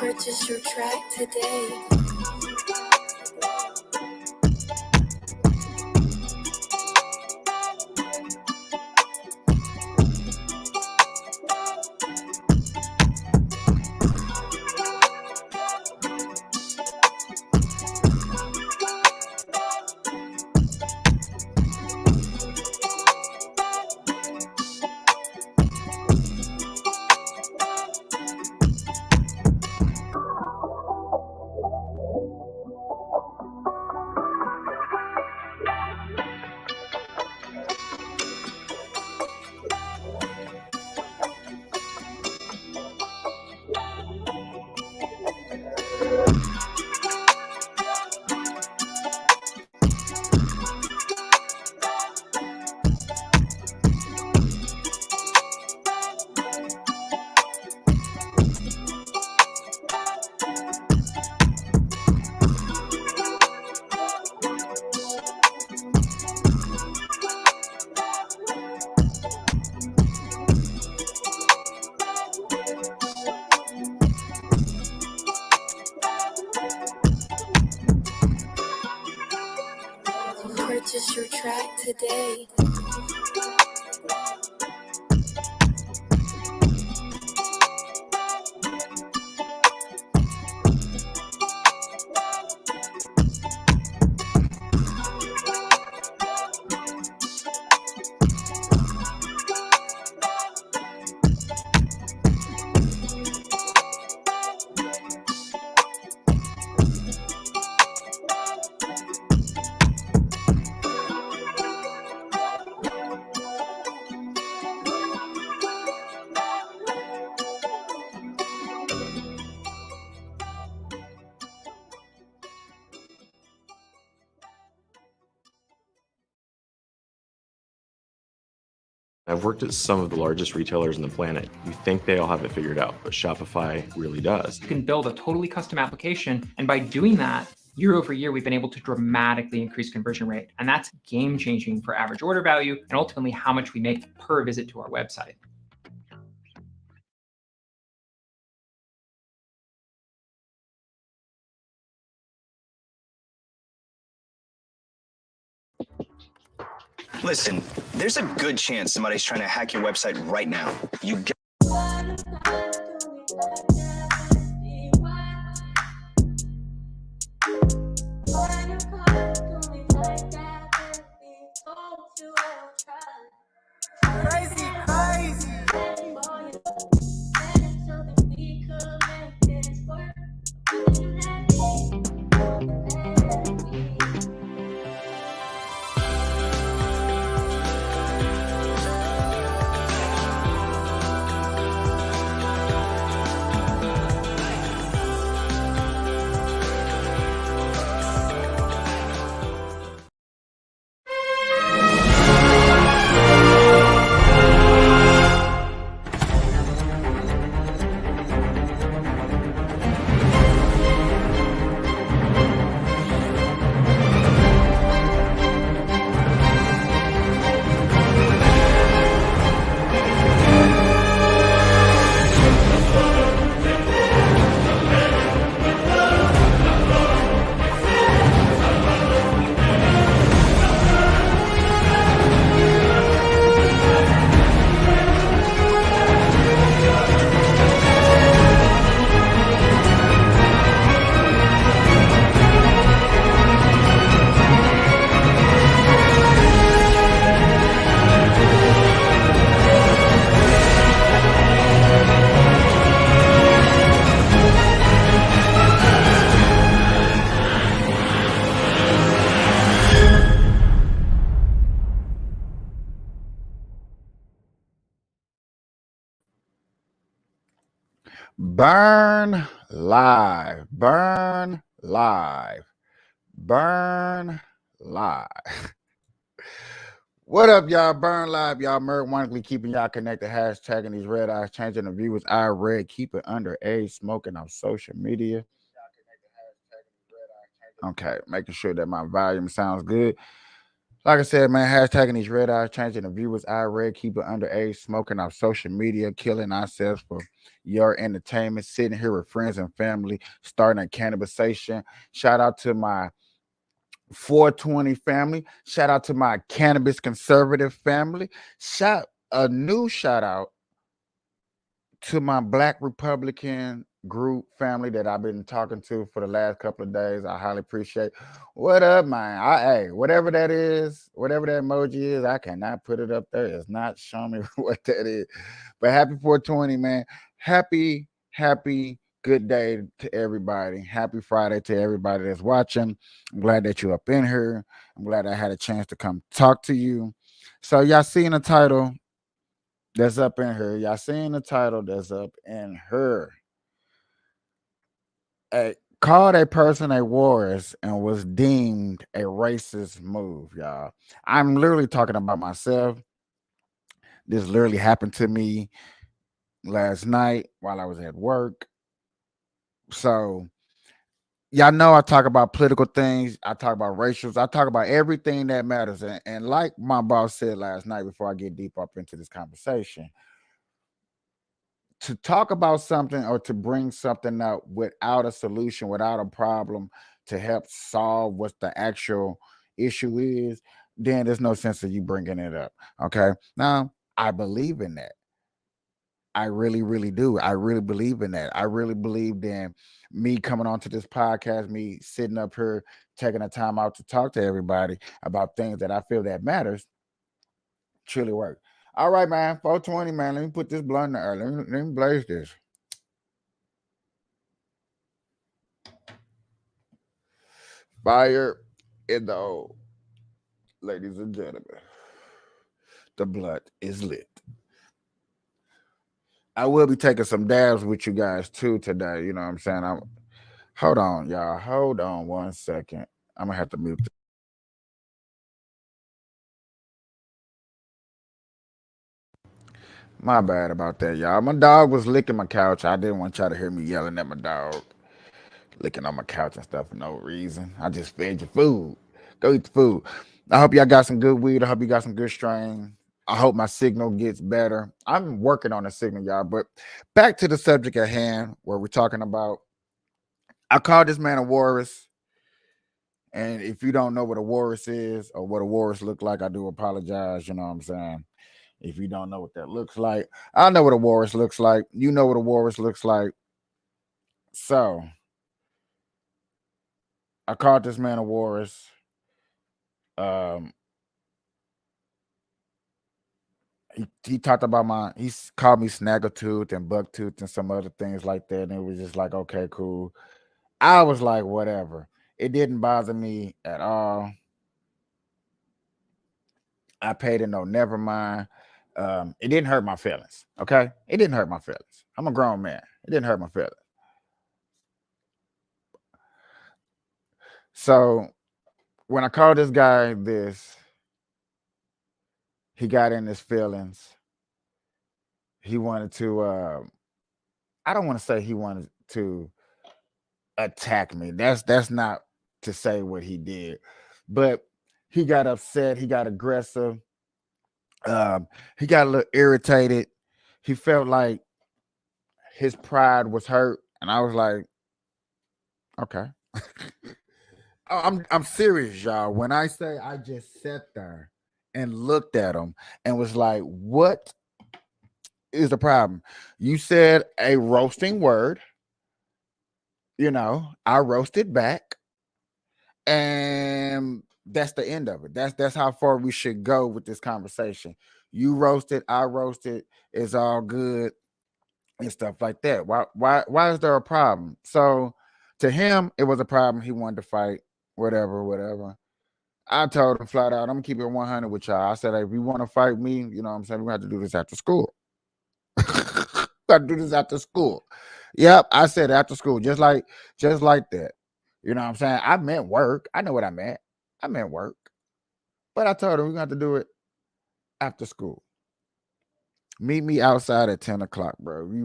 Purchase your track today. Purchase your track today. I've worked at some of the largest retailers on the planet. You think they all have it figured out, but Shopify really does. You can build a totally custom application, and by doing that, year over year, we've been able to dramatically increase conversion rate. And that's game-changing for average order value and ultimately how much we make per visit to our website. Listen, there's a good chance somebody's trying to hack your website right now. You get Burn live, burn live, burn live. What up, y'all? Burn live, y'all. Merc Wonderfully keeping y'all connected. Hashtagging these red eyes, changing the viewers. I read, keep it underage, smoking on social media. Okay, making sure that my volume sounds good. Like I said, man, hashtagging these red eyes, changing the viewers' eye red, keeping underage, smoking off social media, killing ourselves for your entertainment, sitting here with friends and family, starting a cannabisation. Shout out to my 420 family. Shout out to my cannabis conservative family. Shout out to my Black Republican group family that I've been talking to for the last couple of days. I highly appreciate. What up, man? Hey, whatever that is, whatever that emoji is, I cannot put it up there. It's not showing me what that is. But happy 420, man. Happy good day to everybody. Happy Friday to everybody that's watching. I'm glad that you're up in here. I'm glad I had a chance to come talk to you. So y'all seen the title that's up in her. Y'all seen the title that's up in her. Called a person a walrus and was deemed a racist move, y'all. I'm literally talking about myself. This literally happened to me last night while I was at work. So y'all know I talk about political things. I talk about racials. I talk about everything that matters. And like my boss said last night before I get deep up into this conversation, to talk about something or to bring something up without a solution, without a problem to help solve what the actual issue is, then there's no sense of you bringing it up. Okay. Now, I believe in that. I really, really do. I really believe in that. I really believe in me coming onto this podcast, me sitting up here, taking the time out to talk to everybody about things that I feel that matters, truly work. All right, man. 420, man. Let me put this blunt in the air. Let me blaze this. Fire in the hole. Ladies and gentlemen, the blood is lit. I will be taking some dabs with you guys too today. You know what I'm saying? Hold on, y'all. Hold on 1 second. I'm gonna have to mute. My bad about that, y'all. My dog was licking my couch. I didn't want y'all to hear me yelling at my dog, licking on my couch and stuff for no reason. I just fed your food. Go eat the food. I hope y'all got some good weed. I hope you got some good strain. I hope my signal gets better. I'm working on the signal, y'all. But back to the subject at hand, where we're talking about. I called this man a walrus. And if you don't know what a walrus is or what a walrus look like, I do apologize. You know what I'm saying? If you don't know what that looks like, I know what a walrus looks like. You know what a walrus looks like. So I called this man a walrus. Um, he talked about he's called me snaggletooth and bucktooth and some other things like that. And it was just like, okay, cool. I was like, whatever. It didn't bother me at all. I paid it no, never mind. It didn't hurt my feelings. Okay. It didn't hurt my feelings. I'm a grown man. It didn't hurt my feelings. So when I called this guy this, he got in his feelings. He wanted to I don't want to say he wanted to attack me. That's not to say what he did. But he got upset, he got aggressive. He got a little irritated. He felt like his pride was hurt. And I was like, okay. I'm serious, y'all. When I say I just sat there and looked at him and was like, what is the problem? You said a roasting word, I roasted back, and that's the end of it. That's how far we should go with this conversation. You roasted, I roasted, it's all good and stuff like that. Why is there a problem? So to him, it was a problem. He wanted to fight, whatever. I told him flat out, I'm gonna keep it 100 with y'all. I said, hey, if you want to fight me, you know what I'm saying, we have to do this after school. Gotta do this after school. Yep, I said after school, just like that. You know what I'm saying? I meant work. I know what I meant. I meant work. But I told him we're gonna have to do it after school. Meet me outside at 10 o'clock, bro. If you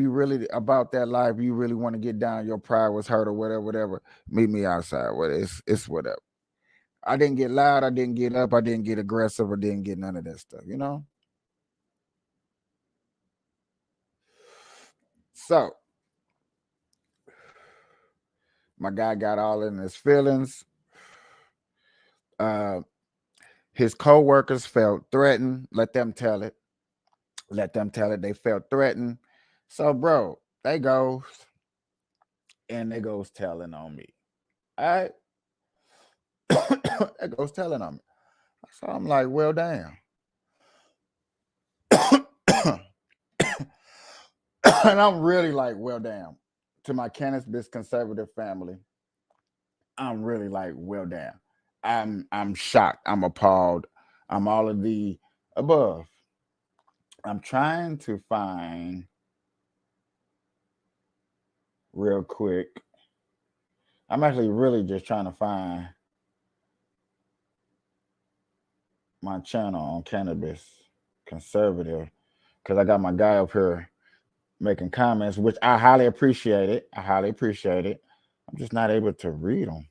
really about that life, you really want to get down, your pride was hurt or whatever, meet me outside. Well, it's whatever. I didn't get loud, I didn't get up, I didn't get aggressive, I didn't get none of that stuff, you know? So my guy got all in his feelings. His co-workers felt threatened. Let them tell it. They felt threatened. So, bro, they goes telling on me. All right. It goes telling on me. So I'm like, well, damn. And I'm really like, well, damn. To my cannabis conservative family, I'm really like, well, damn. I'm shocked. I'm appalled. I'm all of the above. I'm trying to find real quick. I'm actually really just trying to find my channel on cannabis conservative because I got my guy up here making comments, which I highly appreciate it. I'm just not able to read them.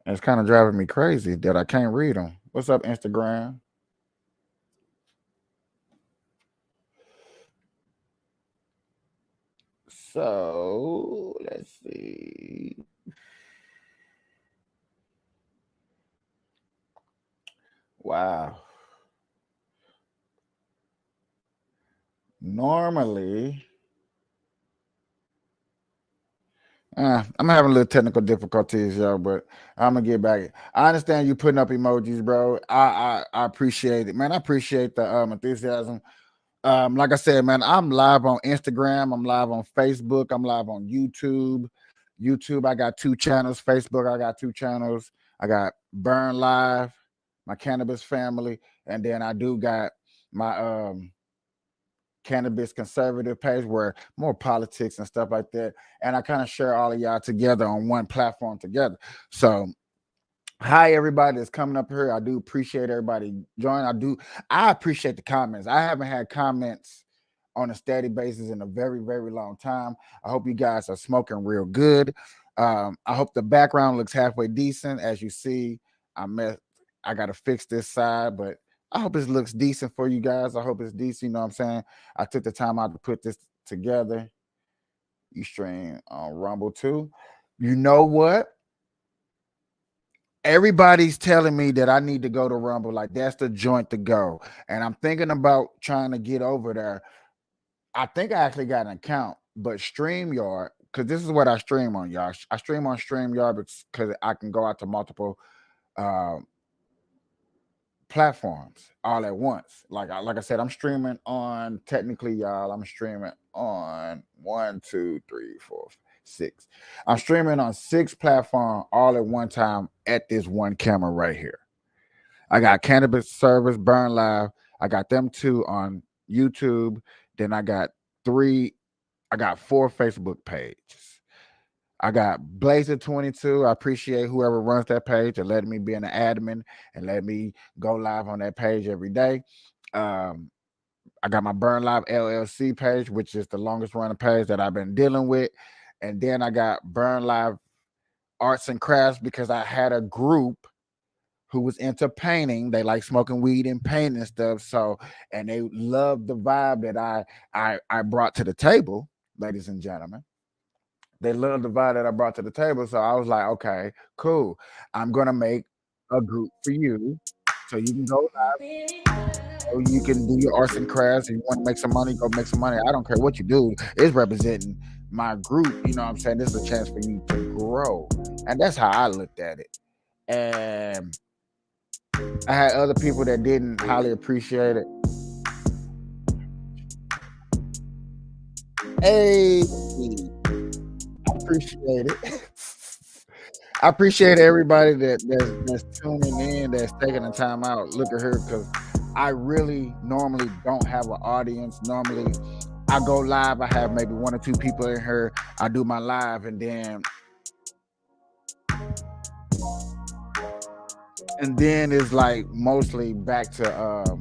And it's kind of driving me crazy that I can't read them. What's up, Instagram? So let's see. Wow. Normally, I'm having a little technical difficulties, yo, but I'm gonna get back. I understand you putting up emojis, bro. I appreciate it, man. I appreciate the enthusiasm. Like I said, man, I'm live on Instagram, I'm live on Facebook, I'm live on YouTube. YouTube, I got 2 channels. Facebook, I got 2 channels. I got Burn Live, my cannabis family, and then I do got my cannabis conservative page where more politics and stuff like that. And I kind of share all of y'all together on one platform together. So hi everybody that's coming up here. I do appreciate everybody joining. I appreciate the comments. I haven't had comments on a steady basis in a very, very long time. I hope you guys are smoking real good. I hope the background looks halfway decent. As you see, I got to fix this side, but I hope it looks decent for you guys. I hope it's decent. You know what I'm saying? I took the time out to put this together. You stream on Rumble too. You know what? Everybody's telling me that I need to go to Rumble. Like that's the joint to go. And I'm thinking about trying to get over there. I think I actually got an account, but StreamYard, because this is what I stream on, y'all. I stream on StreamYard because I can go out to multiple platforms all at once. Like I said, I'm streaming on, technically, y'all, I'm streaming on 1, 2, 3, 4, 6. I'm streaming on 6 platforms all at one time at this one camera right here. I got Cannabis Service, Burn Live. I got them 2 on YouTube. Then I got 4 Facebook pages. I got Blazer22. I appreciate whoever runs that page and letting me be an admin and let me go live on that page every day. I got my Burn Live LLC page, which is the longest running page that I've been dealing with. And then I got Burn Live Arts and Crafts because I had a group who was into painting. They like smoking weed and painting and stuff. So, and they loved the vibe that I brought to the table, ladies and gentlemen. They loved the vibe that I brought to the table. So I was like, okay, cool. I'm gonna make a group for you so you can go live. So you can do your arts and crafts. If you want to make some money, go make some money. I don't care what you do. It's representing my group. You know what I'm saying? This is a chance for you to grow. And that's how I looked at it. And I had other people that didn't highly appreciate it. Hey, I appreciate it. I appreciate everybody that's tuning in, that's taking the time out. Look at her, because I really normally don't have an audience. Normally, I go live. I have maybe 1 or 2 people in here. I do my live, and then it's like mostly back to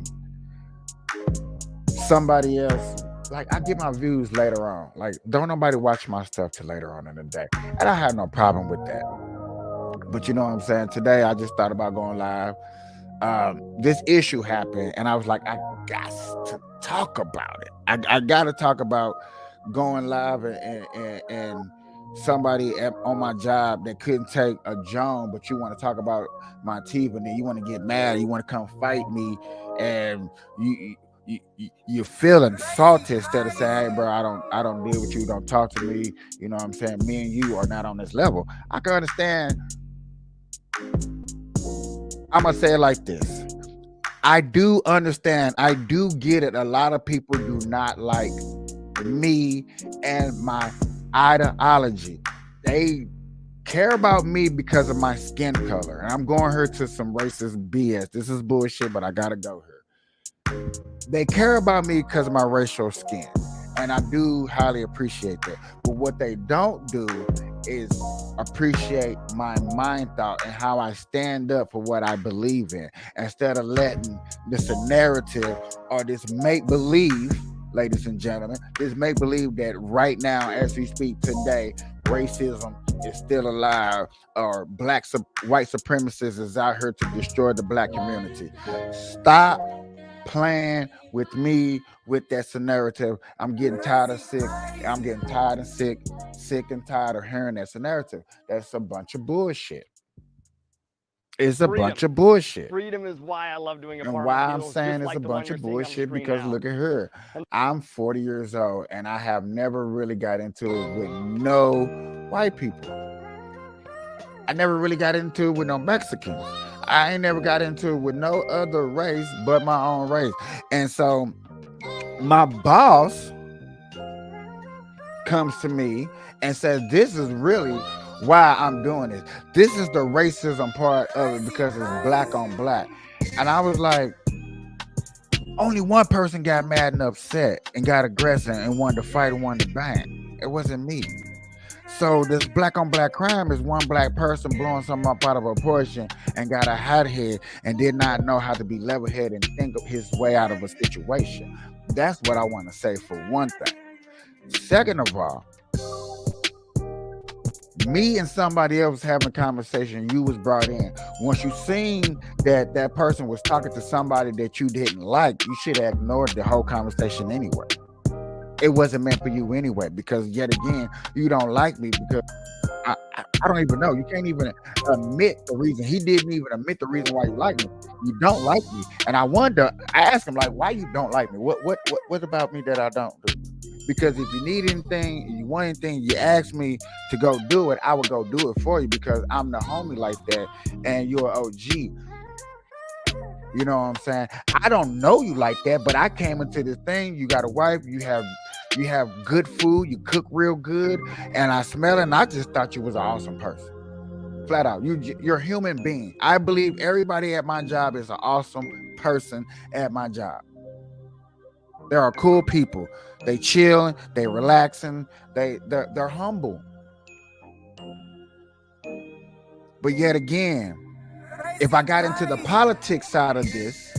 somebody else, like I get my views later on. Like, don't nobody watch my stuff till later on in the day. And I have no problem with that. But you know what I'm saying? Today I just thought about going live. This issue happened, and I was like, I got to talk about it. I got to talk about going live and somebody on my job that couldn't take a Joan, but you want to talk about my teeth, and then you want to get mad, you want to come fight me, and you feel insulted instead of saying, hey bro, I don't deal with you, don't talk to me. You know what I'm saying? Me and you are not on this level. I can understand. I'm gonna say it like this. I do understand. I do get it. A lot of people do not like me and my ideology. They care about me because of my skin color. And I'm going here to some racist BS. This is bullshit, but I gotta go here. They care about me because of my racial skin. And I do highly appreciate that. But what they don't do is appreciate my mind thought and how I stand up for what I believe in, instead of letting this narrative or this make-believe, ladies and gentlemen, this make-believe that right now, as we speak today, racism is still alive, or white supremacists is out here to destroy the black community. Stop playing with me with that narrative. I'm getting tired of sick. I'm getting tired and sick and tired of hearing that narrative. That's a bunch of bullshit. It's a bunch of bullshit. Freedom is why I love doing apartment and why I'm deals, saying just it's like a the one bunch you're of seeing on the bullshit screen because now. look at her. I'm 40 years old and I have never really got into it with no white people. I never really got into it with no Mexicans. I ain't never got into it with no other race but my own race. And so my boss comes to me and says, this is really why I'm doing this. This is the racism part of it because it's black on black. And I was like, only one person got mad and upset and got aggressive and wanted to fight and wanted to bang. It wasn't me. So this black on black crime is one black person blowing something up out of proportion and got a hot head and did not know how to be level headed and think of his way out of a situation. That's what I want to say for one thing. Second of all, me and somebody else having a conversation, you was brought in. Once you seen that that person was talking to somebody that you didn't like, you should have ignored the whole conversation anyway. It wasn't meant for you anyway, because yet again, you don't like me because I don't even know. You can't even admit the reason. He didn't even admit the reason why you like me. You don't like me. And I asked him, like, why you don't like me? What about me that I don't do? Because if you need anything, you want anything, you ask me to go do it, I will go do it for you because I'm the homie like that and you're an OG. You know what I'm saying? I don't know you like that, but I came into this thing. You got a wife, you have good food, you cook real good, and I smell it, and I just thought you was an awesome person. Flat out. You're a human being. I believe everybody at my job is an awesome person at my job. There are cool people. They chilling, they relaxing, they're humble. But yet again, if I got into the politics side of this,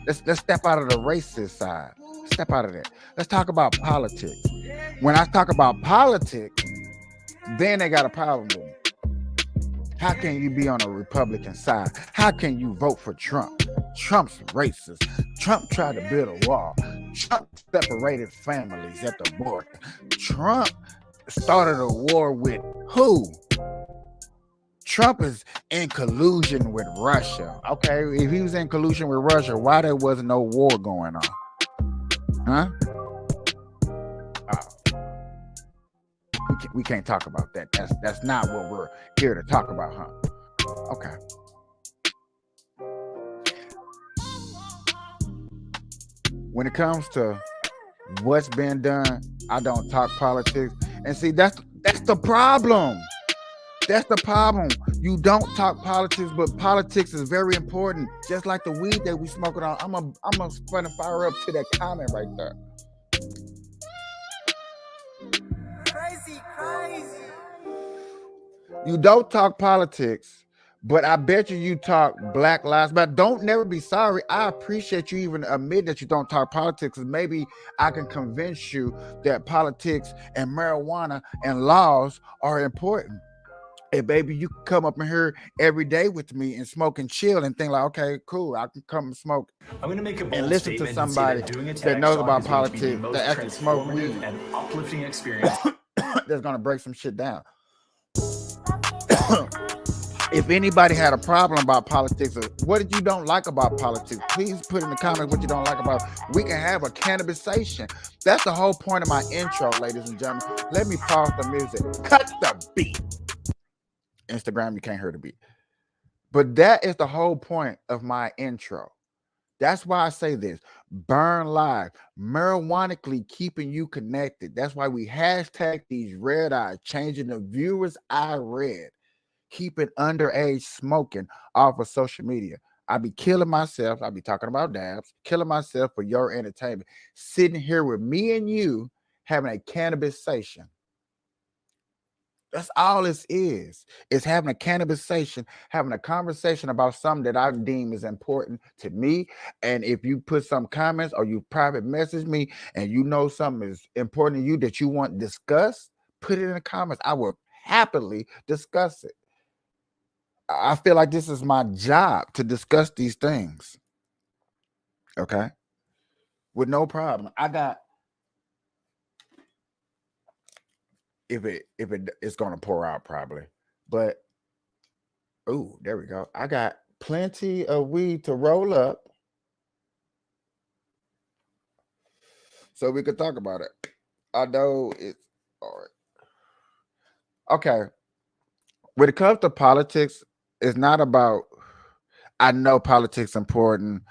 let's step out of the racist side. Step out of that. Let's talk about politics. When I talk about politics, then they got a problem with me. How can you be on a Republican side? How can you vote for Trump? Trump's racist. Trump tried to build a wall. Trump separated families at the border. Trump started a war with who? Trump is in collusion with Russia. Okay, if he was in collusion with Russia, why there wasn't no war going on? Huh? We can't talk about that. That's not what we're here to talk about, huh? Okay. When it comes to what's been done, I don't talk politics. And see, that's the problem. That's the problem. You don't talk politics, but politics is very important. Just like the weed that we smoking on. I'm gonna fire up to that comment right there. Crazy. You don't talk politics, But I bet you talk Black Lives Matter. Don't never be sorry. I appreciate you even admit that you don't talk politics, and maybe I can convince you that politics and marijuana and laws are important. Hey, baby, you can come up in here every day with me and smoke and chill and think like, okay, cool, I can come and smoke. I'm going to make a bold And listen to statement and say somebody that doing a that TEDx knows talk about is going to be the politics most that actually smoke weed. transformative and uplifting experience. That's gonna break some shit down. If anybody had a problem about politics or what did you don't like about politics, please put in the comments what you don't like about. We can have a cannabisation. That's the whole point of my intro, ladies and gentlemen. Let me pause the music. Cut the beat. Instagram, you can't hear the beat. But that is the whole point of my intro. That's why I say this. Burn live, marijuanically keeping you connected. That's why we hashtag these red eyes, changing the viewers I read, keeping underage smoking off of social media. I be killing myself. I be talking about dabs, killing myself for your entertainment. Sitting here with me and you having a cannabis session. That's all this is. It's having a cannabisation, having a conversation about something that I deem is important to me. And if you put some comments or you private message me and you know something is important to you that you want discussed, put it in the comments. I will happily discuss it. I feel like this is my job to discuss these things. Okay. With no problem. I got if it's gonna pour out probably, but oh, there we go. I got plenty of weed to roll up so we could talk about it. I know it's all right. Okay. When it comes to politics, it's not about I know politics important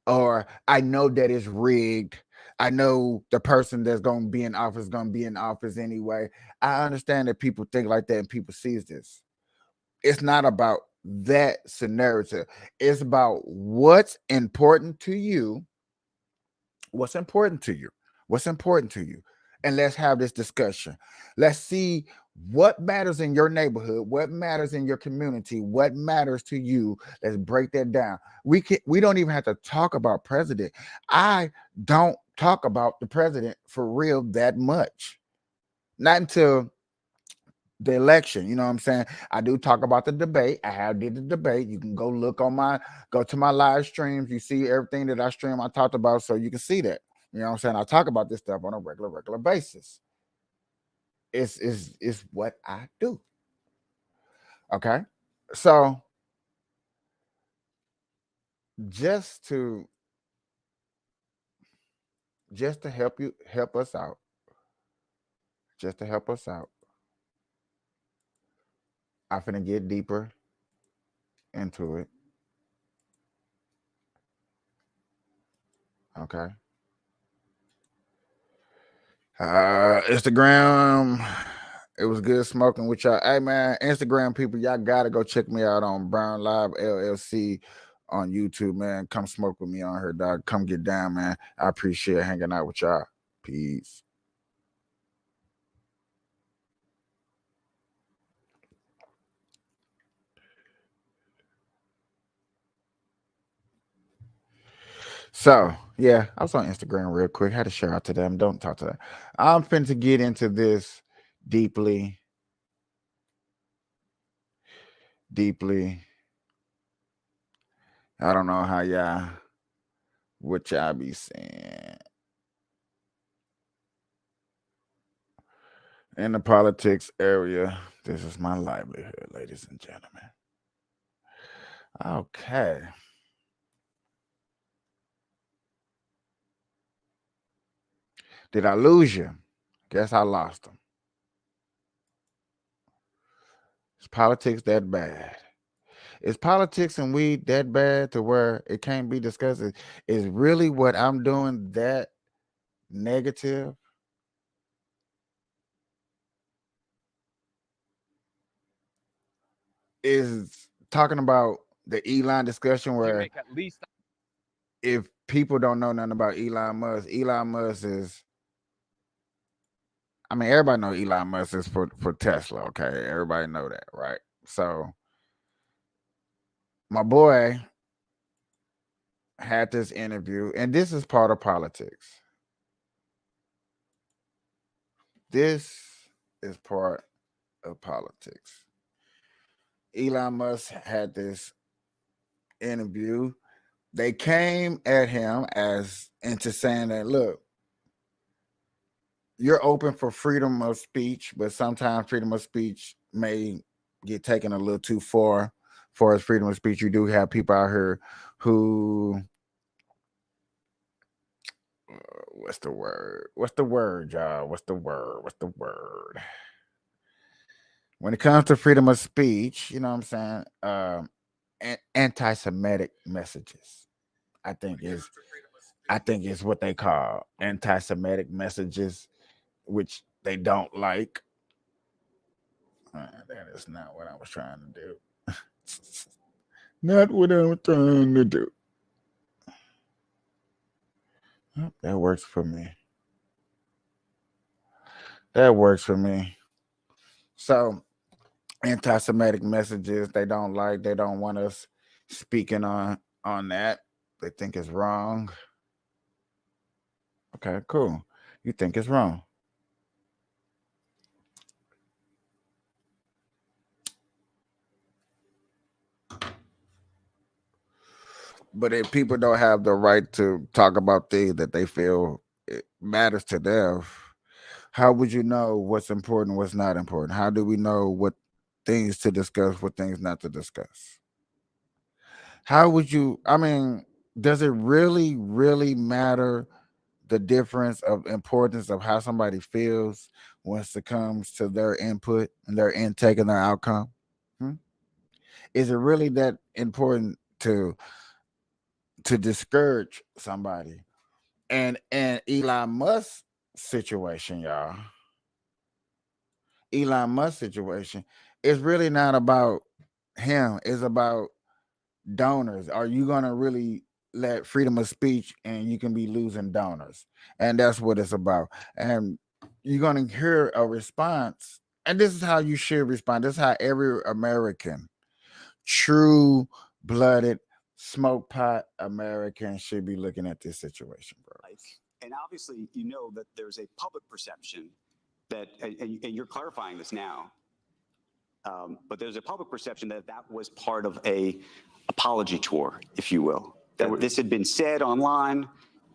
or I know that it's rigged. I know the person that's going to be in office is going to be in office anyway. I understand that people think like that and people sees this. It's not about that scenario. It's about what's important to you. What's important to you? What's important to you? And let's have this discussion. Let's see what matters in your neighborhood, what matters in your community, what matters to you. Let's break that down. We don't even have to talk about president. I don't talk about the president for real that much. Not until the election, you know what I'm saying? I do talk about the debate. I have did the debate. You can go to my live streams. You see everything that I stream, I talked about, so you can see that. You know what I'm saying? I talk about this stuff on a regular basis. It's what I do. Okay. So just to help us out, just to help us out, I'm finna get deeper into it. Okay. Instagram. It was good smoking with y'all. Hey man, Instagram people, y'all gotta go check me out on Brown Live LLC on YouTube, man. Come smoke with me on her, dog. Come get down, man. I appreciate hanging out with y'all. Peace. So yeah, I was on Instagram real quick. Had to share out to them. Don't talk to them. I'm finna get into this deeply. I don't know how what y'all be saying in the politics area. This is my livelihood, ladies and gentlemen. Okay. Did I lose you? Guess I lost them. Is politics that bad? Is politics and weed that bad to where it can't be discussed? Is really what I'm doing that negative? Is talking about the Elon discussion where make at least if people don't know nothing about Elon Musk is, I mean, everybody know Elon Musk is for Tesla, okay? Everybody know that, right? So my boy had this interview, and this is part of politics. This is part of politics. Elon Musk had this interview. They came at him as into saying that, look, you're open for freedom of speech, but sometimes freedom of speech may get taken a little too far. For as freedom of speech, you do have people out here who what's the word? What's the word, y'all? What's the word? What's the word? When it comes to freedom of speech, you know what I'm saying? Anti-Semitic messages, I think is what they call anti-Semitic messages, which they don't like. That is not what I was trying to do. Not what I was trying to do. Oh, that works for me. That works for me. So, anti-Semitic messages they don't like. They don't want us speaking on that. They think it's wrong. Okay, cool. You think it's wrong. But if people don't have the right to talk about things that they feel it matters to them, how would you know what's important, what's not important? How do we know what things to discuss, what things not to discuss? How would you, I mean, does it really, really matter the difference of importance of how somebody feels once it comes to their input and their intake and their outcome? Hmm? Is it really that important to discourage somebody? And Elon Musk situation, y'all. Elon Musk situation is really not about him. It's about donors. Are you gonna really let freedom of speech and you can be losing donors? And that's what it's about. And you're gonna hear a response. And this is how you should respond. This is how every American, true blooded, smoke pot American should be looking at this situation, bro. And obviously, you know that there's a public perception that, and you're clarifying this now, but there's a public perception that that was part of a apology tour, if you will. That this had been said online.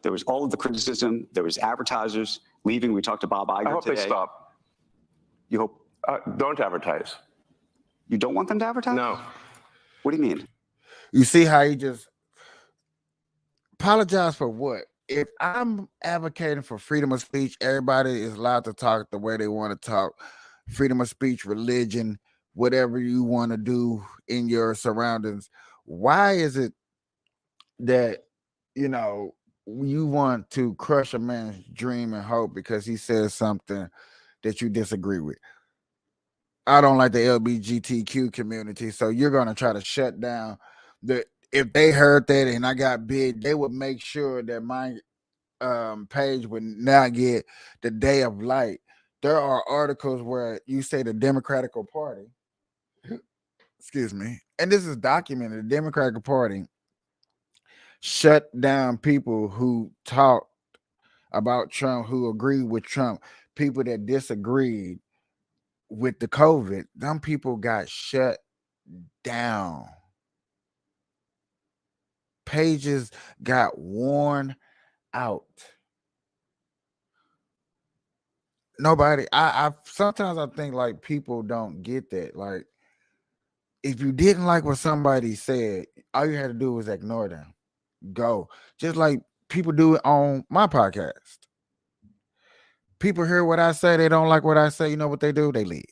There was all of the criticism. There was advertisers leaving. We talked to Bob Iger today. I hope they stop. You hope? Don't advertise. You don't want them to advertise? No. What do you mean? You see how he just apologize for what? If I'm advocating for freedom of speech, everybody is allowed to talk the way they want to talk. Freedom of speech, religion, whatever you want to do in your surroundings. Why is it that, you know, you want to crush a man's dream and hope because he says something that you disagree with? I don't like the LGBTQ community, so you're going to try to shut down if they heard that and I got big, they would make sure that my page would not get the day of light. There are articles where you say the Democratic Party, excuse me, and this is documented, the Democratic Party shut down people who talked about Trump, who agreed with Trump, people that disagreed with the COVID. Them people got shut down. Pages got worn out. Nobody, I sometimes I think like people don't get that. Like, if you didn't like what somebody said, all you had to do was ignore them. Go. Just like people do it on my podcast. People hear what I say, they don't like what I say. You know what they do? They leave.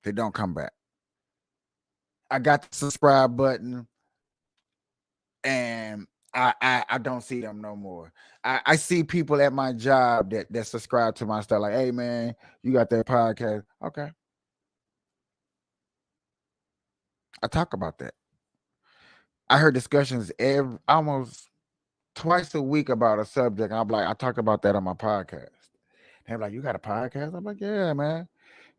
They don't come back. I got the subscribe button and I don't see them no more. I see people at my job that subscribe to my stuff, like, hey man, you got that podcast. Okay. I talk about that. I heard discussions almost twice a week about a subject. I'm like, I talk about that on my podcast. They're like, you got a podcast? I'm like, yeah, man.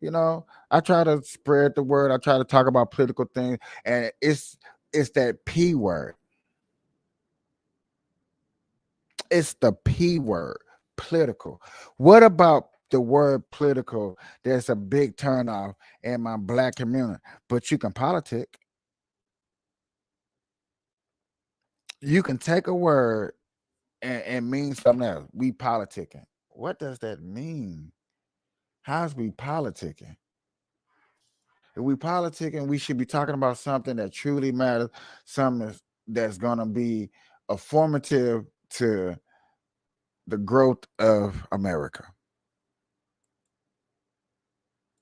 You know, I try to spread the word. I try to talk about political things, and it's It's that P word. It's the P word, political. What about the word political? There's a big turnoff in my black community, but you can politic. You can take a word and mean something else. We politicking. What does that mean? How's we politicking? If we politicking, we should be talking about something that truly matters, something that's going to be a formative to the growth of America.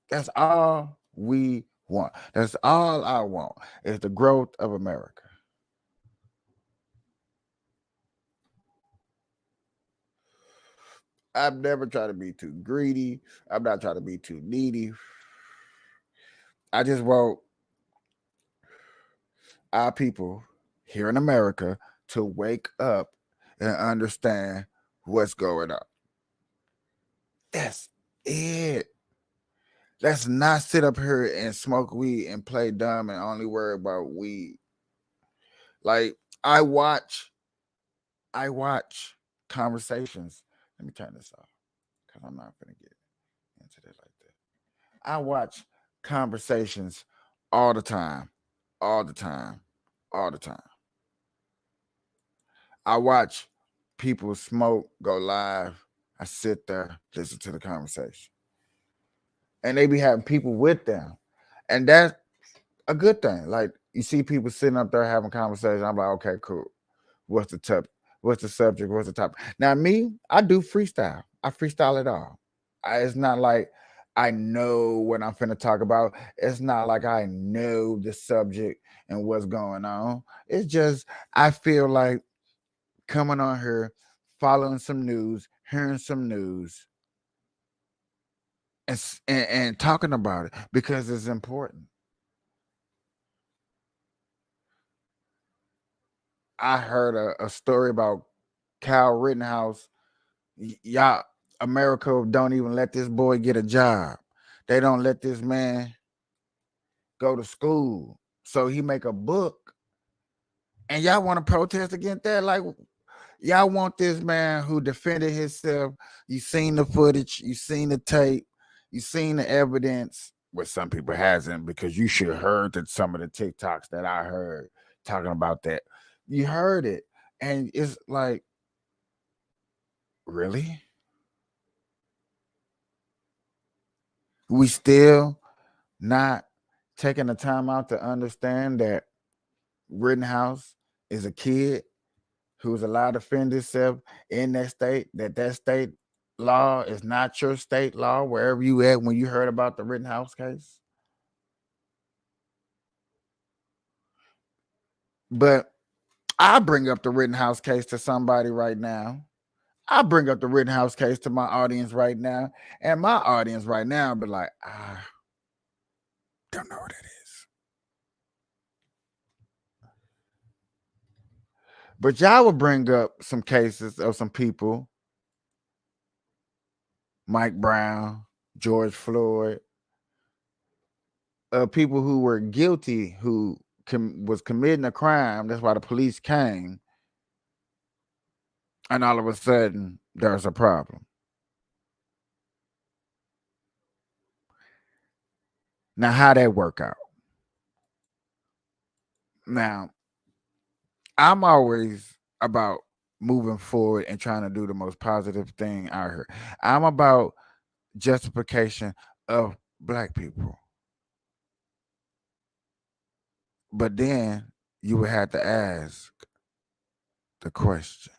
That's all we want. That's all I want is the growth of America. I've never tried to be too greedy. I'm not trying to be too needy. I just want our people here in America to wake up and understand what's going on. That's it. Let's not sit up here and smoke weed and play dumb and only worry about weed. Like I watch conversations. Let me turn this off because I'm not gonna get into that like that. I watch conversations all the time, all the time, all the time. I watch people smoke, go live. I sit there, listen to the conversation. And they be having people with them. And that's a good thing. Like you see people sitting up there having conversations. I'm like, okay, cool. What's the topic? What's the subject? What's the topic? Now, me, I do freestyle. I freestyle it all. It's not like I know what I'm finna talk about. It's not like I know the subject and what's going on. It's just I feel like coming on here, following some news, hearing some news, and talking about it because it's important. I heard a story about Kyle Rittenhouse. Y'all, America don't even let this boy get a job. They don't let this man go to school. So he make a book. And y'all want to protest against that? Like, y'all want this man who defended himself. You seen the footage, you seen the tape, you seen the evidence. Well, some people hasn't because you should have heard that some of the TikToks that I heard talking about that. You heard it. And it's like, really? We still not taking the time out to understand that Rittenhouse is a kid who's allowed to defend himself in that state, that state law is not your state law, wherever you at when you heard about the Rittenhouse case. But I bring up the Rittenhouse case to somebody right now. I bring up the Rittenhouse case to my audience right now, and my audience right now be like, I don't know what it is. But y'all would bring up some cases of some people, Mike Brown, George Floyd, people who were guilty, who was committing a crime. That's why the police came. And all of a sudden, there's a problem. Now, how that work out? Now, I'm always about moving forward and trying to do the most positive thing out here. I'm about justification of black people. But then you would have to ask the question,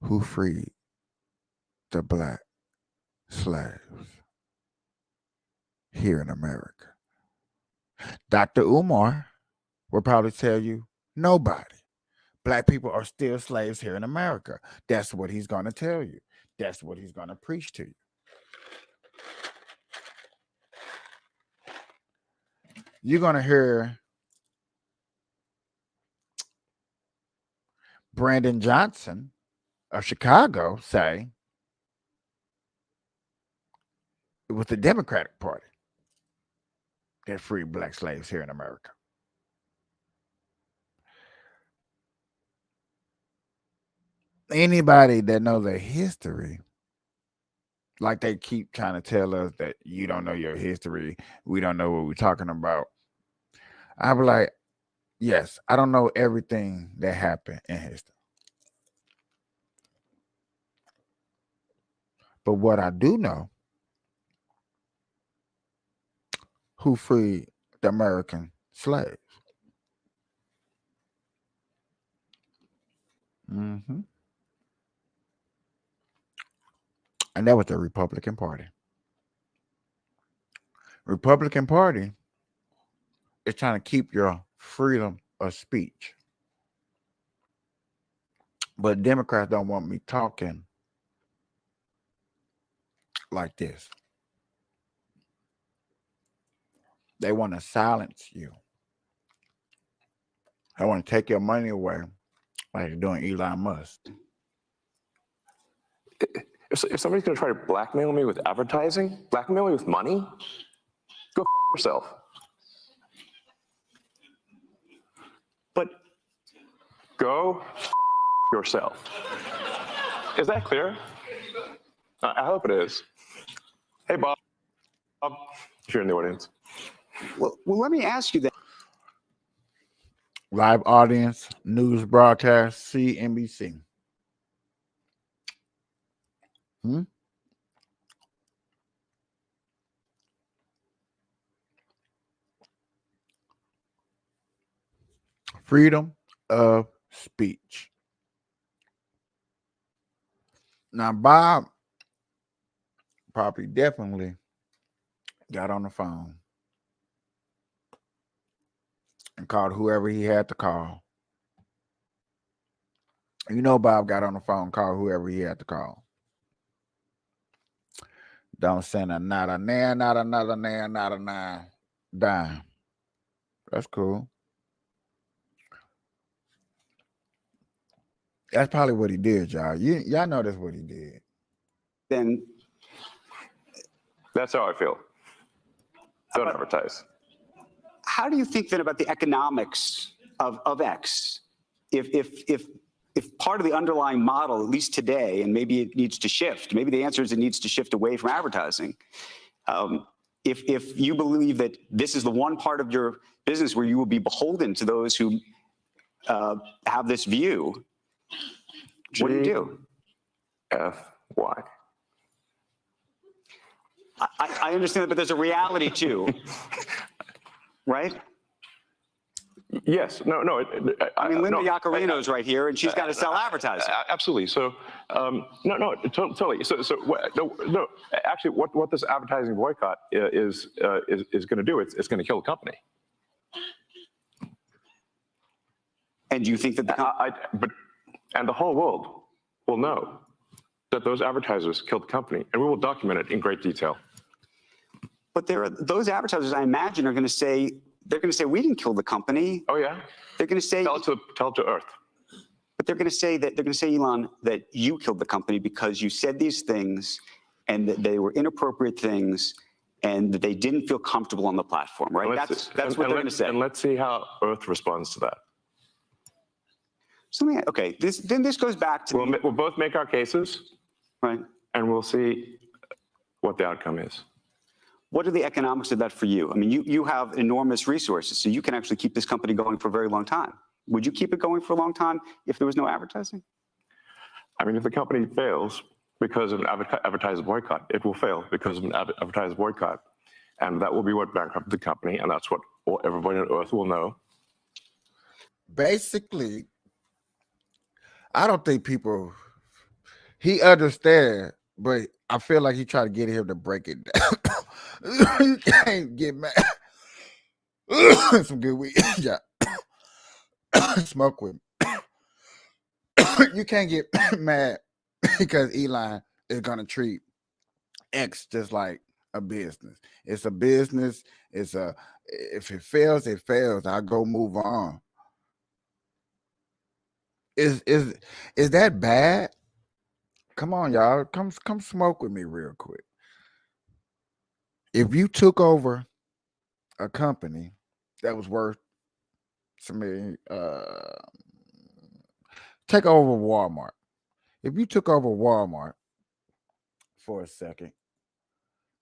who freed the black slaves here in America? Dr. Umar will probably tell you nobody. Black people are still slaves here in America. That's what he's going to tell you. That's what he's going to preach to you. You're going to hear Brandon Johnson of Chicago say it was the Democratic Party that freed black slaves here in America. anybody that knows their history, like they keep trying to tell us that you don't know your history, we don't know what we're talking about. I be like, yes, I don't know everything that happened in history. But what I do know, who freed the American slaves. And that was the Republican Party. Republican Party is trying to keep your freedom of speech. But Democrats don't want me talking like this. They want to silence you. They want to take your money away like they're doing Elon Musk. If somebody's going to try to blackmail me with advertising, blackmail me with money, go yourself. But go yourself. Is that clear? I hope it is. Hey, Bob, if you're in the audience. well, let me ask you that. Live audience, news broadcast, CNBC. Freedom of speech. Now, Bob probably definitely got on the phone and called whoever he had to call. You know, Bob got on the phone, called whoever he had to call. Don't send a not a nan, not another nan, not a nine dime. That's cool. That's probably what he did, y'all. Y'all know that's what he did. Then that's how I feel. Don't advertise. How do you think then about the economics of X? If part of the underlying model, at least today, and maybe it needs to shift, maybe the answer is it needs to shift away from advertising. If you believe that this is the one part of your business where you will be beholden to those who have this view, what do you do? F-Y. I understand that, but there's a reality too, right? Yes. No. I mean, Linda Yaccarino's right here, and she's got to sell advertising. Absolutely. So, totally. So, no. Actually, what this advertising boycott is going to do? It's going to kill the company. And do you think that and the whole world will know that those advertisers killed the company, and we will document it in great detail. But those advertisers, I imagine, are going to say, we didn't kill the company. Oh yeah. They're going to say, tell it to Earth. But they're going to say, Elon, that you killed the company because you said these things, and that they were inappropriate things, and that they didn't feel comfortable on the platform, right? That's what they're going to say. And let's see how Earth responds to that. So this goes back to we'll both make our cases, right? And we'll see what the outcome is. What are the economics of that for you? I mean, you have enormous resources, so you can actually keep this company going for a very long time. Would you keep it going for a long time if there was no advertising? I mean, if the company fails because of an advertiser boycott, it will fail because of an advertiser boycott. And that will be what bankrupted the company, and that's what everybody on Earth will know. Basically, I don't think he understands, but I feel like he tried to get him to break it down. You can't get mad. Some good weed. Yeah. Smoke with me. You can't get mad because Elon is going to treat X just like a business. It's a business. If it fails, it fails. I go move on. Is that bad? Come on, y'all. Come smoke with me real quick. If you took over a company that was worth take over Walmart. If you took over Walmart for a second,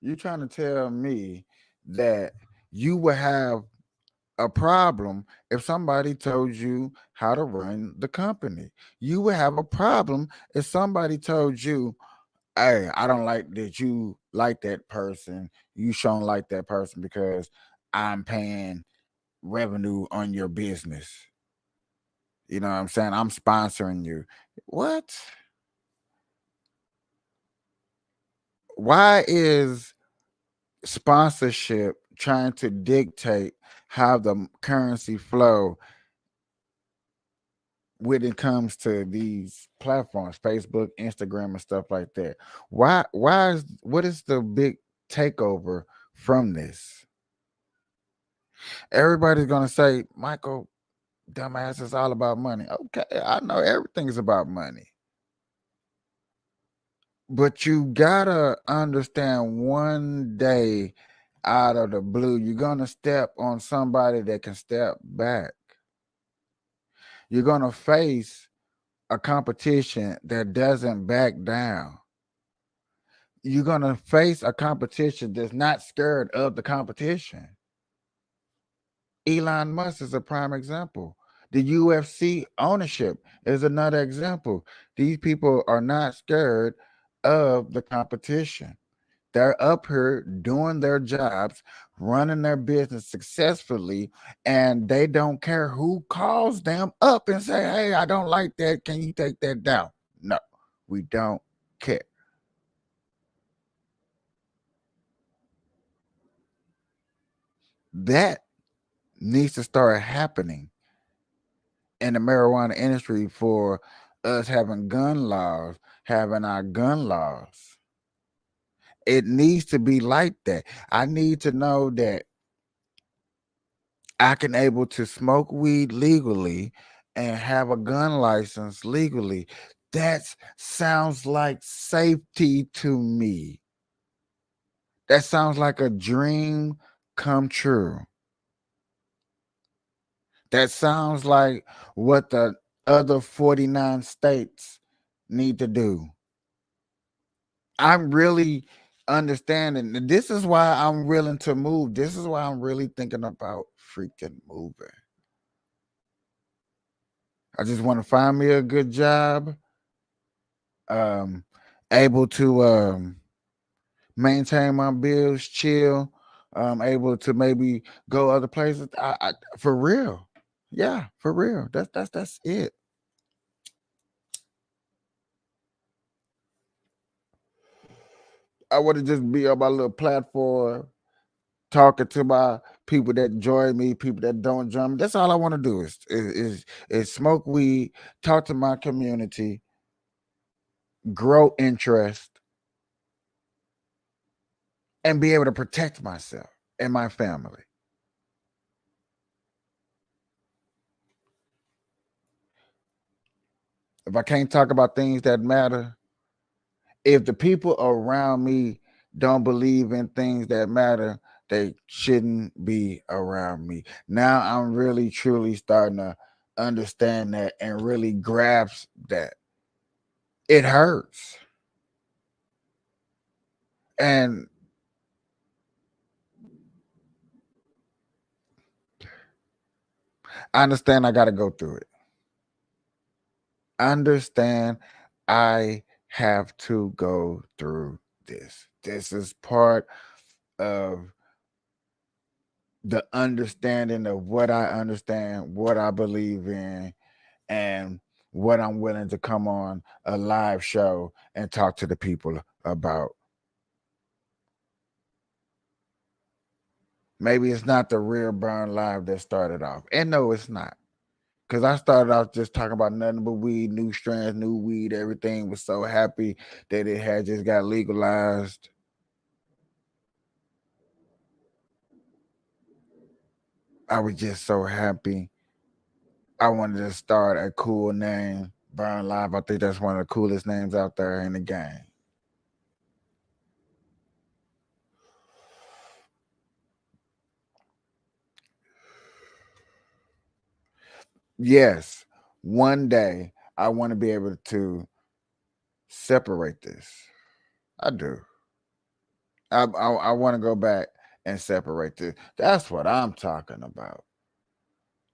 you're trying to tell me that you would have a problem if somebody told you how to run the company. You would have a problem if somebody told you, hey, I don't like that you like that person. You shouldn't like that person because I'm paying revenue on your business. You know what I'm saying? I'm sponsoring you. What? Why is sponsorship trying to dictate how the currency flow when it comes to these platforms, Facebook, Instagram, and stuff like that? Why is what is the big takeover from this? Everybody's gonna say, Michael, dumbass, it's all about money. Okay, I know everything's about money. But you gotta understand one day out of the blue, you're gonna step on somebody that can step back. You're gonna face a competition that doesn't back down. You're gonna face a competition that's not scared of the competition. Elon Musk is a prime example. The UFC ownership is another example. These people are not scared of the competition. They're up here doing their jobs, running their business successfully, and they don't care who calls them up and say, hey, I don't like that. Can you take that down? No, we don't care. That needs to start happening in the marijuana industry for us having gun laws, having our gun laws. It needs to be like that. I need to know that I can able to smoke weed legally and have a gun license legally. That sounds like safety to me. That sounds like a dream come true. That sounds like what the other 49 states need to do. I'm really understanding. This is why I'm willing to move. This is why I'm really thinking about freaking moving. I just want to find me a good job, um, able to maintain my bills, chill, able to maybe go other places. For real, yeah, for real. That's it. I want to just be on my little platform, talking to my people that join me, people that don't join me. That's all I want to do is smoke weed, talk to my community, grow interest, and be able to protect myself and my family. If I can't talk about things that matter, if the people around me don't believe in things that matter, they shouldn't be around me. Now I'm really truly starting to understand that and really grasp that. It hurts. And I understand I got to go through it. I understand I have to go through this. This is part of the understanding of what I understand, what I believe in, and what I'm willing to come on a live show and talk to the people about. Maybe it's not the real Burn Live that started off. And no, it's not. Because I started off just talking about nothing but weed, new strands, new weed. Everything was so happy that it had just got legalized. I was just so happy. I wanted to start a cool name, Burn Live. I think that's one of the coolest names out there in the game. Yes, one day I want to be able to separate this. I do. I want to go back and separate this. That's what I'm talking about.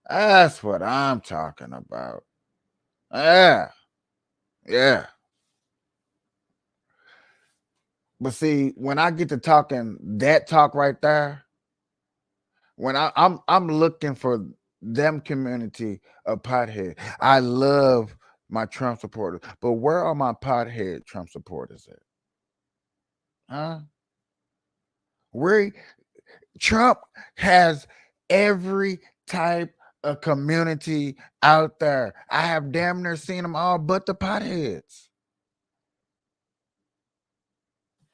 That's what I'm talking about. Yeah. Yeah. But see, when I get to talking that talk right there, when I'm looking for them community of pothead. I love my Trump supporters, but where are my pothead Trump supporters at? Huh? Where Trump has every type of community out there. I have damn near seen them all but the potheads.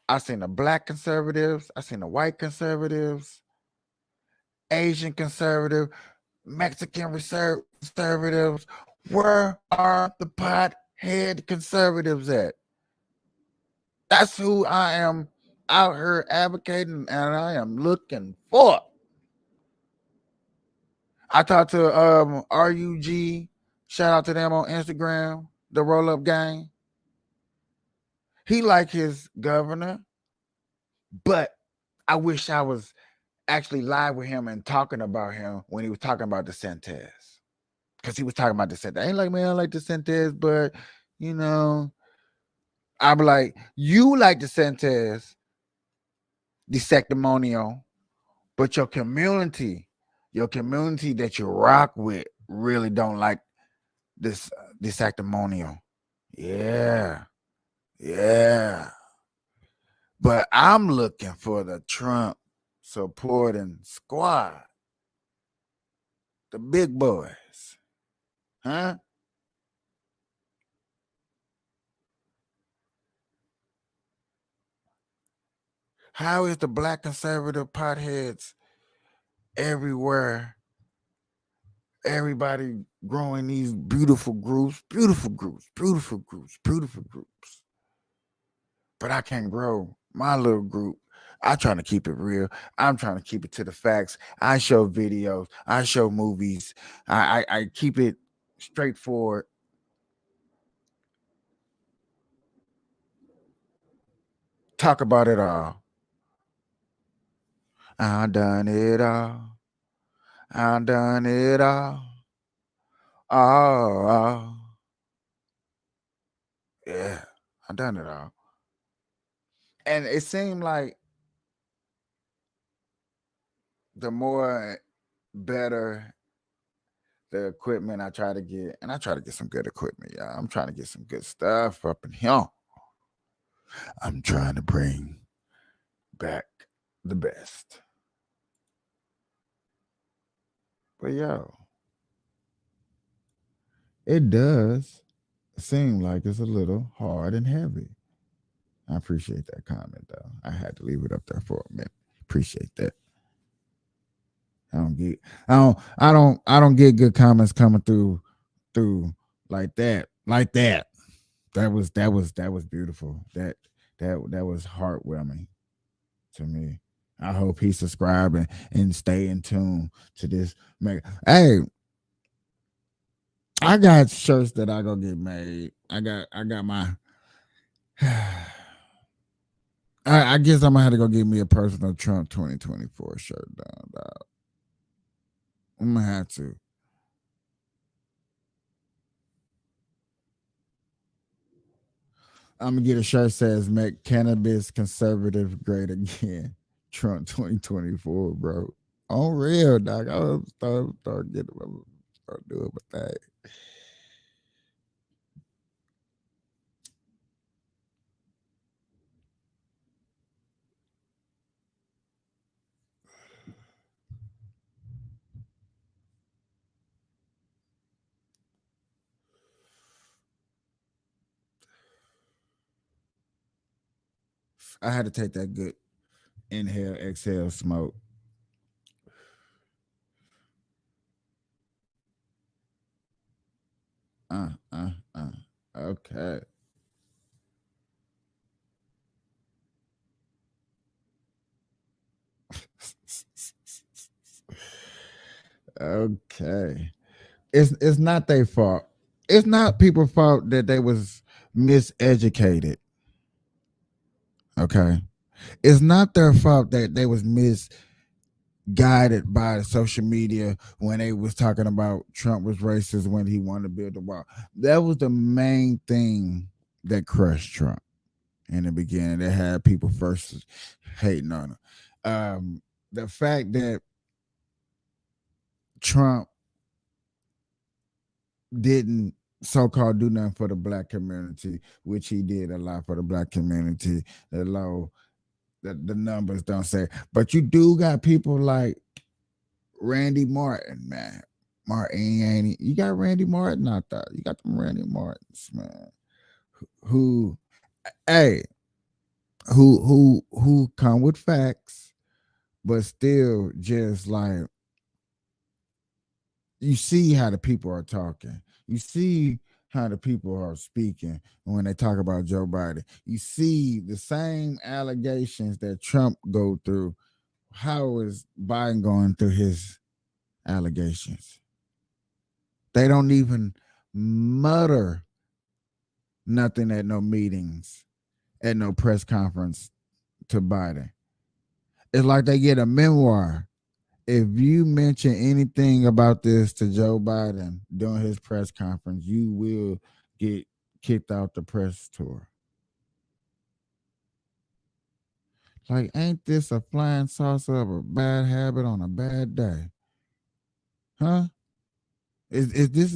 I seen the black conservatives, I seen the white conservatives, Asian conservative, Mexican conservatives. Where are the pothead conservatives at? That's who I am out here advocating and I am looking for. I talked to RUG, shout out to them on Instagram, the Roll Up Gang. He like his governor, but I wish I was actually live with him and talking about him when he was talking about DeSantis. Because he was talking about DeSantis. I ain't like, man, I like DeSantis, but you know, I'm like, you like DeSantis, the sanctimonial, but your community that you rock with really don't like this sanctimonial. Yeah. But I'm looking for the Trump supporting squad. The big boys. Huh? How is the black conservative potheads everywhere? Everybody growing these beautiful groups. But I can't grow my little group. I'm trying to keep it real. I'm trying to keep it to the facts. I show videos. I show movies. I keep it straightforward. Talk about it all. I done it all. I done it all. Oh, yeah, I done it all. And it seemed like the more better the equipment I try to get, and I try to get some good equipment, y'all. I'm trying to get some good stuff up in here. I'm trying to bring back the best. But yo, it does seem like it's a little hard and heavy. I appreciate that comment though. I had to leave it up there for a minute. Appreciate that. I don't get good comments coming through like that. That was beautiful. That was heartwarming to me. I hope he subscribe and stay in tune to this. Hey, I got shirts that I gonna get made. I got my I guess I'm gonna have to go get me a personal Trump 2024 shirt down, dog. I'm gonna have to. I'm gonna get a shirt that says "Make cannabis conservative great again." Trump 2024, bro. On real, dog. I'll start doing my thing. I had to take that good inhale, exhale, smoke. Okay. Okay. It's not their fault. It's not people's fault that they was miseducated. Okay. It's not their fault that they was misguided by the social media when they was talking about Trump was racist when he wanted to build the wall. That was the main thing that crushed Trump in the beginning. That had people first hating on him. The fact that Trump didn't so-called do nothing for the black community, which he did a lot for the black community. The numbers don't say, but you do got people like Randy Martin, man. Martin ain't you got Randy Martin out there. You got them Randy Martins, man. Who, hey, who come with facts, but still just like you see how the people are talking. You see how the people are speaking when they talk about Joe Biden. You see the same allegations that Trump go through. How is Biden going through his allegations? They don't even mutter nothing at no meetings, at no press conference to Biden. It's like they get a memoir. If you mention anything about this to Joe Biden during his press conference, you will get kicked out the press tour. Like, ain't this a flying saucer of a bad habit on a bad day? Huh? Is this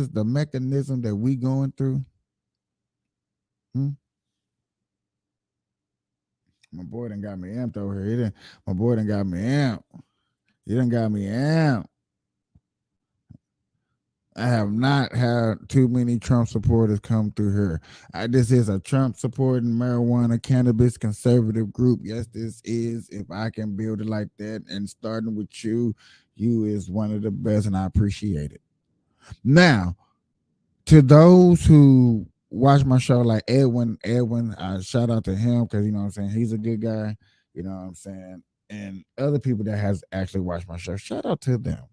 the mechanism that we going through? My boy done got me amped over here. My boy done got me amped. He done got me amped. I have not had too many Trump supporters come through here. This is a Trump supporting marijuana cannabis conservative group. Yes, this is. If I can build it like that, and starting with you is one of the best, and I appreciate it. Now, to those who watch my show, like Edwin, I shout out to him because you know what I'm saying, he's a good guy. You know what I'm saying, and other people that has actually watched my show, shout out to them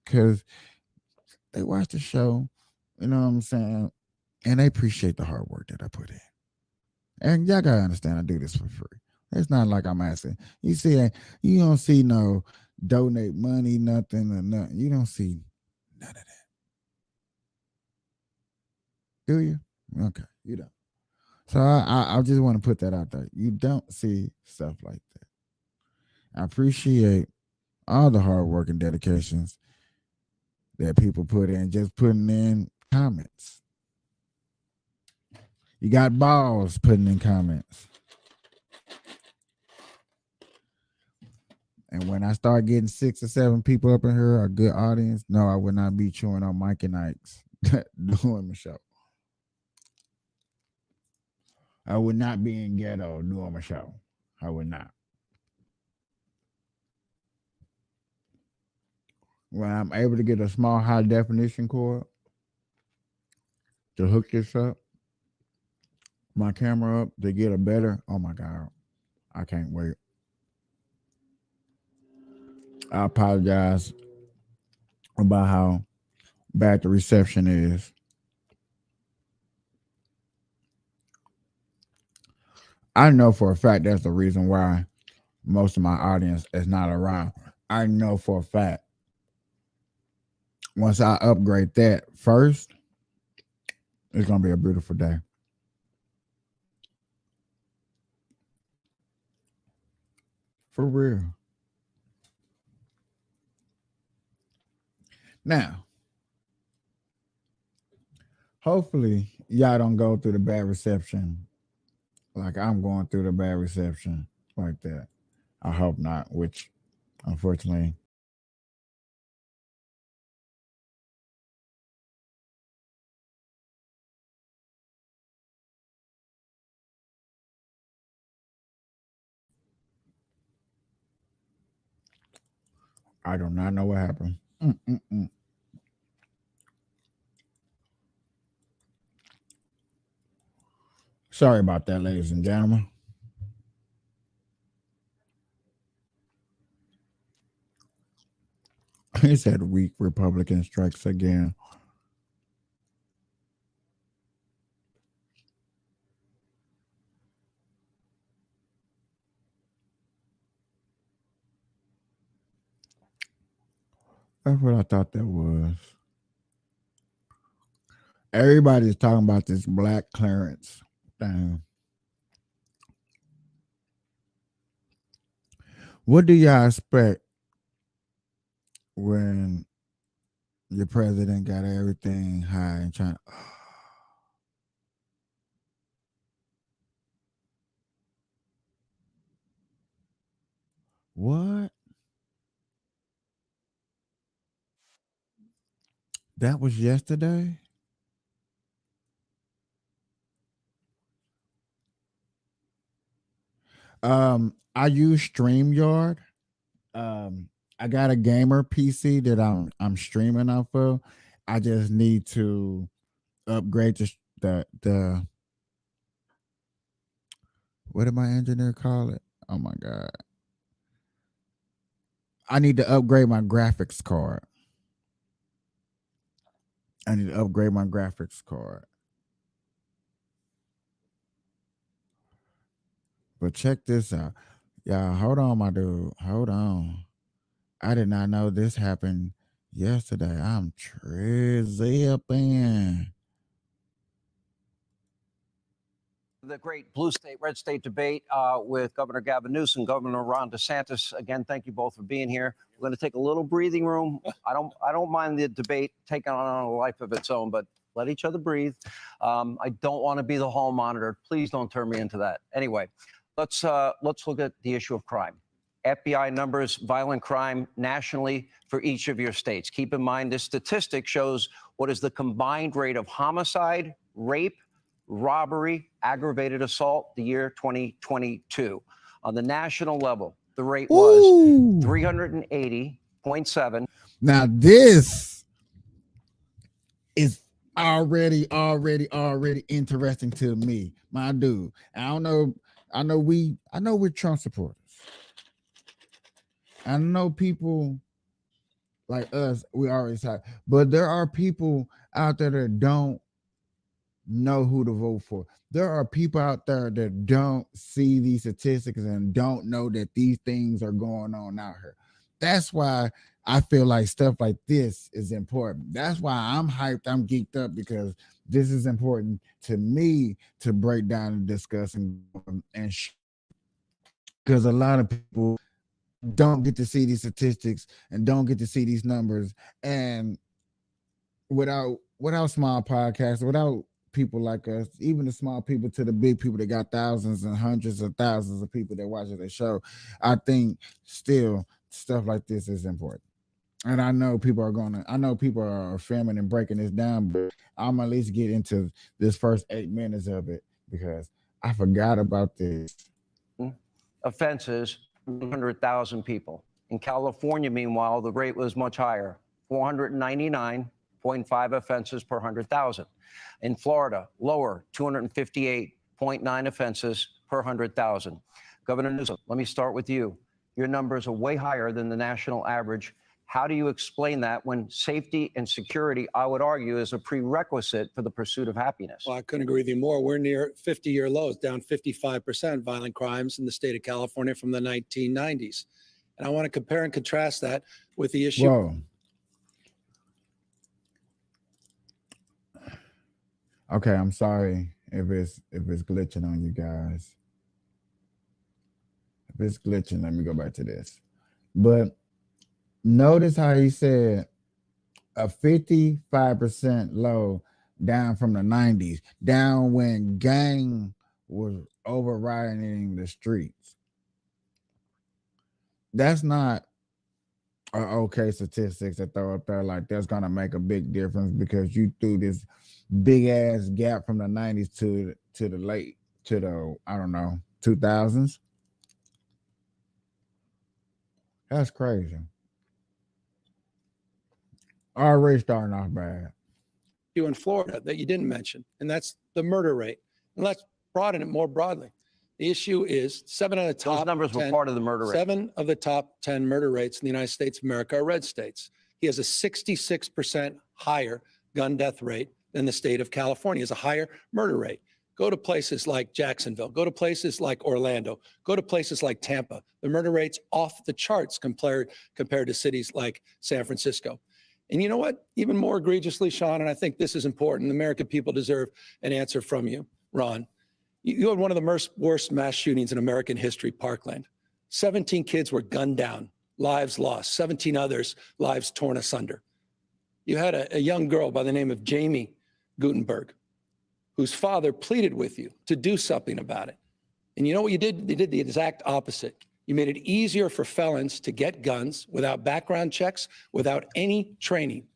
because they watch the show, you know what I'm saying, and they appreciate the hard work that I put in. And y'all gotta understand, I do this for free. It's not like I'm asking. You see, you don't see no donate money, nothing or nothing. You don't see none of that. Do you? Okay, you don't. So I just want to put that out there. You don't see stuff like that. I appreciate all the hard work and dedications that people put in, just putting in comments. You got balls putting in comments. And when I start getting 6 or 7 people up in here, a good audience, no, I would not be chewing on Mike and Ike's doing the show. I would not be in ghetto doing my show. I would not. When I'm able to get a small high definition cord to hook this up, my camera up to get a better, oh my God, I can't wait. I apologize about how bad the reception is. I know for a fact that's the reason why most of my audience is not around. I know for a fact. Once I upgrade that first, it's going to be a beautiful day. For real. Now, hopefully, y'all don't go through the bad reception like I'm going through the bad reception like that. I hope not, which unfortunately I do not know what happened. Sorry about that, ladies and gentlemen. He said weak Republican strikes again. That's what I thought that was. Everybody's talking about this black clearance thing. What do y'all expect when your president got everything high and trying? What? That was yesterday? I use StreamYard. I got a gamer PC that I'm streaming off of. I just need to upgrade the what did my engineer call it? Oh my god. I need to upgrade my graphics card. But check this out. Yeah, hold on, my dude. Hold on. I did not know this happened yesterday. I'm tripping. The great blue state, red state debate with Governor Gavin Newsom, Governor Ron DeSantis. Again, thank you both for being here. We're going to take a little breathing room. I don't mind the debate taking on a life of its own, but let each other breathe. I don't want to be the hall monitor. Please don't turn me into that. Anyway, let's look at the issue of crime. FBI numbers, violent crime nationally for each of your states. Keep in mind, this statistic shows what is the combined rate of homicide, rape, robbery, aggravated assault, the year 2022. On the national level, the rate was 380.7. Now this is already interesting to me, my dude. I know we're Trump supporters. I know people like us, we always have, but there are people out there that don't know who to vote for. There are people out there that don't see these statistics and don't know that these things are going on out here. That's why I feel like stuff like this is important. That's why I'm hyped, I'm geeked up, because this is important to me to break down and discuss and because a lot of people don't get to see these statistics and don't get to see these numbers. And without small podcasts, without people like us, even the small people to the big people that got thousands and hundreds of thousands of people that watch the show, I think still stuff like this is important. And I know people are filming and breaking this down, but I'm at least get into this first 8 minutes of it because I forgot about this. Offenses, 100,000 people. In California, meanwhile, the rate was much higher, 499.5 offenses per 100,000. In Florida, lower, 258.9 offenses per 100,000. Governor Newsom, let me start with you. Your numbers are way higher than the national average. How do you explain that when safety and security, I would argue, is a prerequisite for the pursuit of happiness? Well, I couldn't agree with you more. We're near 50-year lows, down 55% violent crimes in the state of California from the 1990s. And I want to compare and contrast that with the issue. Whoa. Okay, I'm sorry if it's glitching on you guys. If it's glitching, let me go back to this. But notice how he said a 55% low down from the 90s, down when gang was overriding the streets. That's not an okay statistics to throw up there like that's gonna make a big difference because you threw this big ass gap from the 90s to the late to the 2000s. That's crazy. Already starting off bad. You in Florida that you didn't mention, and that's the murder rate. And let's broaden it more broadly. The issue is 7 of the top. Those numbers were part of the murder rate. 7 of the top 10 murder rates in the United States of America are red states. He has a 66% higher gun death rate than the state of California. He has a higher murder rate. Go to places like Jacksonville. Go to places like Orlando. Go to places like Tampa. The murder rate's off the charts compared to cities like San Francisco. And you know what? Even more egregiously, Sean, and I think this is important, the American people deserve an answer from you, Ron. You had one of the worst mass shootings in American history, Parkland. 17 kids were gunned down, lives lost, 17 others, lives torn asunder. You had a young girl by the name of Jamie Gutenberg, whose father pleaded with you to do something about it. And you know what you did? You did the exact opposite. You made it easier for felons to get guns without background checks, without any training.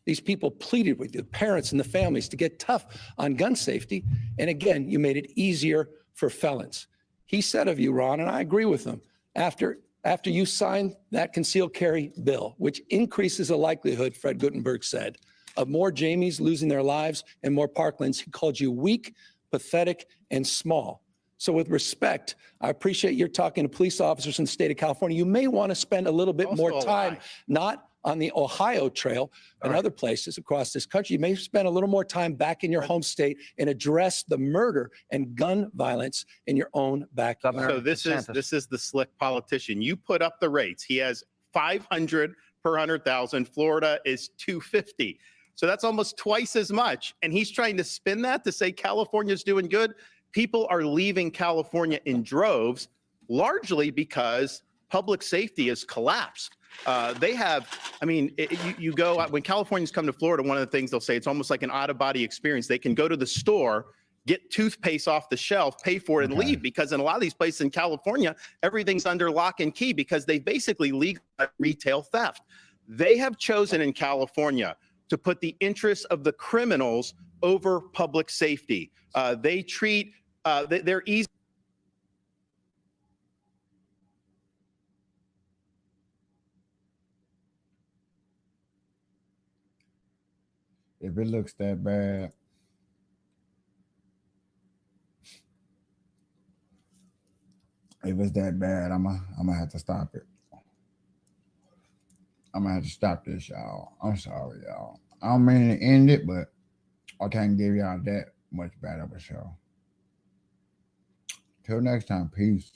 These people pleaded with you, the parents and the families, to get tough on gun safety. And again, you made it easier for felons. He said of you, Ron, and I agree with him, after you signed that concealed carry bill, which increases the likelihood, Fred Gutenberg said, of more Jamies losing their lives and more Parklands, he called you weak, pathetic, and small. So with respect, I appreciate you're talking to police officers in the state of California. You may want to spend a little bit more time, not on the Ohio Trail and other places across this country. You may spend a little more time back in your home state and address the murder and gun violence in your own backyard. So this is the slick politician. You put up the rates. He has 500 per 100,000. Florida is 250. So that's almost twice as much. And he's trying to spin that to say California's doing good. People are leaving California in droves, largely because public safety has collapsed. They have, I mean, you go, when Californians come to Florida, one of the things they'll say, it's almost like an out-of-body experience. They can go to the store, get toothpaste off the shelf, pay for it, and leave, because in a lot of these places in California, everything's under lock and key because they basically legalized retail theft. They have chosen in California to put the interests of the criminals over public safety. They treat, they're easy. If it looks that bad, if it's that bad, I'm gonna have to stop it. I'm gonna have to stop this, y'all. I'm sorry, y'all. I don't mean to end it, but I can't give y'all that much bad of a show. Till next time, peace.